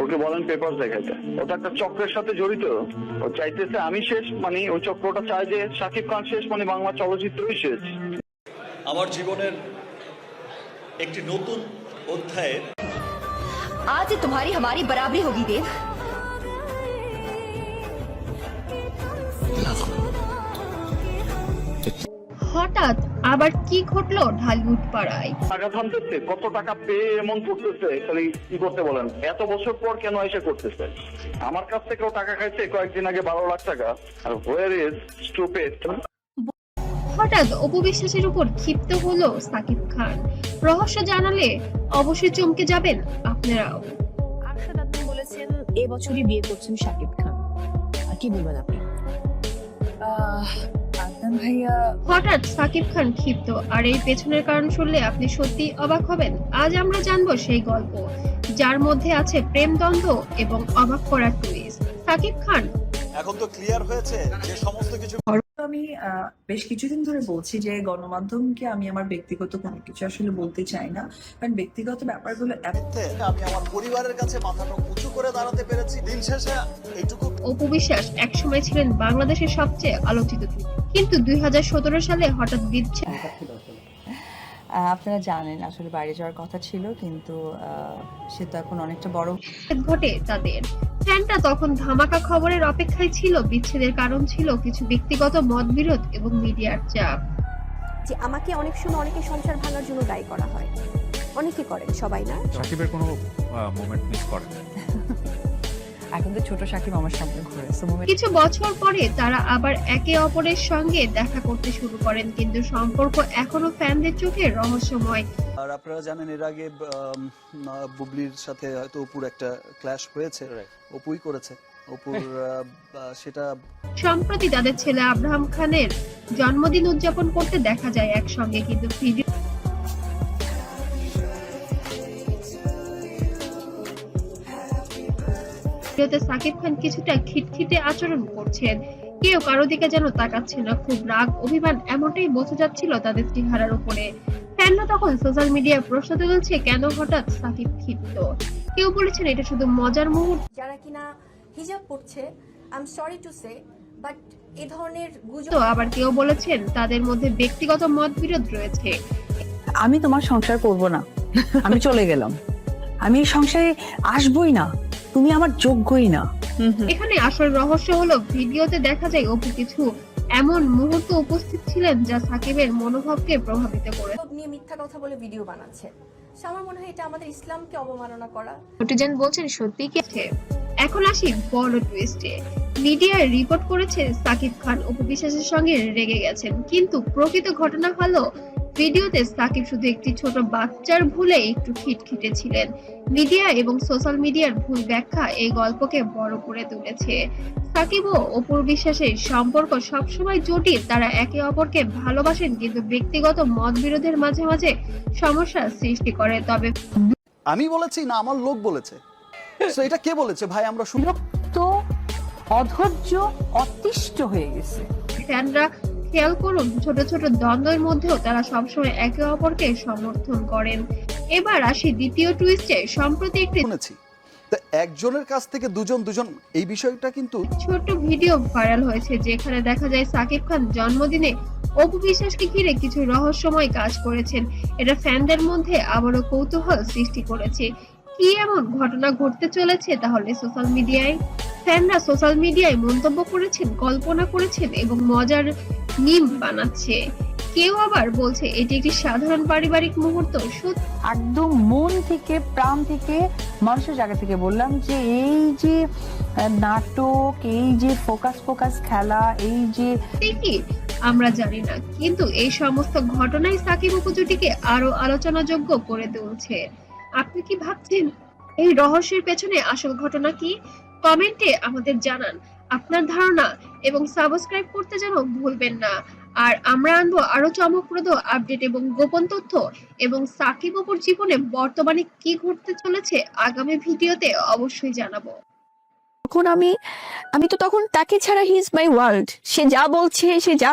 ওকে বলেন পেপার দেখাইতে। ওটা একটা চক্রের সাথে জড়িত। ও চাইতেছে আমি শেষ, মানে ওই চক্রটা চায় যে শাকিব খান শেষ, মানে বাংলা চলচ্চিত্রই শেষ। আমার জীবনের একটি নতুন অধ্যায়ে आज तुम्हारी हमारी बराबरी होगी देव। হঠাৎ আবার কি ঘটলো ঢালিউড পাড়ায়? টাকা থামতেছে, কত টাকা পেয়ে এমন করতেছে, খালি কি করতে বলেন? এত বছর পর কেন এসে করতেছে? আমার কাছ থেকেও টাকা খাইছে কয়েকদিন আগে 12 লাখ টাকা। আর হোয়ার ইজ স্টুপিড। হঠাৎ অপু বিশ্বাসের উপর ক্ষিপ্ত হলো সাকিব খান। রহস্য জানালে অবশ্যই চমকে যাবেন আপনারাও। আরশাদ আদনান বলেছেন এবছরই বিয়ে করছেন শাকিব খান। আর কি বলবেন আপনি? আদনান ভাইয়া হঠাৎ সাকিব খান ক্ষিপ্ত, আর এই পেছনের কারণ শুনলে আপনি সত্যি অবাক হবেন। আজ আমরা জানবো সেই গল্প যার মধ্যে আছে প্রেম দ্বন্দ্ব এবং অবাক করার টুইস্ট। সাকিব খান এখন তো ক্লিয়ার হয়েছে যে সমস্ত কিছু আমি বেশ কিছুদিন ধরে বলছি যে গণমাধ্যমকে আমি আমার ব্যক্তিগত কোনো কিছু আসলে বলতে চাই না, কারণ ব্যক্তিগত ব্যাপারগুলো আমি আমার পরিবারের কাছে মাথাটা উঁচু করে দাঁড়াতে পেরেছি। দিন শেষে এইটুকু অপু বিশ্বাস একসময় ছিলেন বাংলাদেশের সবচেয়ে আলোচিত ব্যক্তি, কিন্তু 2017 সালে হঠাৎ বিচ্ছেদ। আপনারা জানেন আসলে বাইরে যাওয়ার কথা ছিল, কিন্তু সে তো এখন অনেকটা বড় ঘটে তাদের। ফ্যানটা তখন ধামাকা খবরের অপেক্ষায় ছিল। বিচ্ছেদের কারণ ছিল কিছু ব্যক্তিগত মতবিরোধ এবং মিডিয়ার চাপ। যে আমাকে অনেক সময় অনেকে সংসার ভাঙার জন্য দায়ী করা হয়, অনেকে করেন, সবাই না। সাকিবের কোনো মোমেন্ট মিস করেন? এখন তো ছোট সাকিব আমার সামনে ঘুরে কিছু বছর পরে তারা আবার একে অপরের সঙ্গে দেখা করতে শুরু করেন, কিন্তু সম্পর্ক এখনো ফ্যানদের চোখে রহস্যময়। আর আপনারা জানেন এর আগে বুবলির সাথে হয়তো অপুর একটা ক্ল্যাশ হয়েছে, অপুই করেছে অপুর সেটা। সম্প্রতি তাদের ছেলে আব্রাহাম খানের জন্মদিন উদযাপন করতে দেখা যায় একসঙ্গে, কিন্তু ভিডিওতে সাকিব খান কিছুটা খিটখিটে আচরণ করছেন। কেউ কারো দিকে যেন তাকাচ্ছে না, খুব রাগ অভিমান এমনটাই বোঝা যাচ্ছিল তাদের চেহারার উপরে। ফ্যানরা তখন সোশ্যাল মিডিয়ায় প্রশ্ন তুলছে কেন হঠাৎ সাকিব ক্ষিপ্ত। কেউ বলেছেন এটা শুধু মজার মুহূর্ত। যারা কিনা হিজাব পড়ছে, I am sorry to say, but এই ধরনের গুজব। আবার কেউ বলেছেন তাদের মধ্যে ব্যক্তিগত মতবিরোধ রয়েছে। আমি তোমার সংসার করব না, আমি চলে গেলাম, আমি এই সংসারে আসবই না, তুমি আমার যোগ্যই না। এখানে আসল রহস্য হলো ভিডিওতে দেখা যায় অপু কিছু এমন মুহূর্ত উপস্থিত ছিলেন যা সাকিবের মনোভাবকে প্রভাবিত করে। নিয়ে মিথ্যা কথা বলে ভিডিও বানাচ্ছে। আমার মনে হয় এটা আমাদের ইসলামকে অবমাননা করা। নেটিজেন বলছেন সত্যি কি? এখন আসি বড় টুইস্টে। মিডিয়ায় রিপোর্ট করেছে সাকিব খান অপু বিশ্বাসের সঙ্গে রেগে গেছেন, কিন্তু প্রকৃত ঘটনা হলো ভিডিওতে সাকিব শুধু একটি ছোট বাচ্চার ভুলে একটু খিটখিটে ছিলেন। মিডিয়া এবং সোশ্যাল মিডিয়ার ভুল ব্যাখ্যা এই গল্পকে বড় করে তুলেছে। সাকিব ও অপুর বিশ্বাসের সম্পর্ক সবসময় জটিল। তারা একে অপরকে ভালোবাসেন, কিন্তু ব্যক্তিগত মতবিরোধের মাঝে মাঝে সমস্যার সৃষ্টি করে। তবে আমি বলেছি না আমার লোক বলেছে, তো এটা কে বলেছে ভাই? আমরা তো অধৈর্য অতিষ্ঠ হয়ে গেছে। ফ্যানরা খেয়াল করুন, ছোট ছোট দ্বন্দ্বের মধ্যেও তারা সবসময় একে অপরকে সমর্থন করেন। এবার আসি দ্বিতীয় টুইস্টে। সম্প্রতি একটি শুনেছি তো একজনের কাছ থেকে দুজন এই বিষয়টা কিন্তু ছোট ভিডিও ভাইরাল হয়েছে, যেখানে দেখা যায় সাকিব খান জন্মদিনে অপু বিশ্বাসকে ঘিরে কিছু রহস্যময় কাজ করেছেন। এটা ফ্যানদের মধ্যে আবারও কৌতূহল সৃষ্টি করেছে। কি এমন ঘটনা ঘটতে চলেছে তাহলে সোশ্যাল মিডিয়ায়? ফ্যানরা সোশ্যাল মিডিয়ায় মন্তব্য করেছেন, কল্পনা করেছেন এবং মজার মিম বানাচ্ছে। কেউ আবার বলছে এটি একটি সাধারণ পারিবারিক মুহূর্ত। একদম মন থেকে প্রাণ থেকে মানুষের জায়গা থেকে বললাম যে এই যে নাটক, এই যে ফোকাস খেলা, এই যে কি আমরা জানি না, কিন্তু এই সমস্ত ঘটনাই সাকিব অপু জুটিকে আরো আলোচনাযোগ্য করে তুলছে। আপনি কি ভাবছেন এই রহস্যের পেছনে আসল ঘটনা কি? কমেন্টে আমাদের জানান আপনার ধারণা এবং সাবস্ক্রাইব করতে যেন ভুলবেন না। আর আমরা আনবো আরো চমকপ্রদ আপডেট এবং গোপন তথ্য এবং সাকিব অপুর জীবনে বর্তমানে কি ঘটতে চলেছে আগামী ভিডিওতে অবশ্যই জানাবো। তখন আমি তো তখন তাকে ছাড়া হি ইজ মাই ওয়ার্ল্ড। সে যা বলছে, সে যা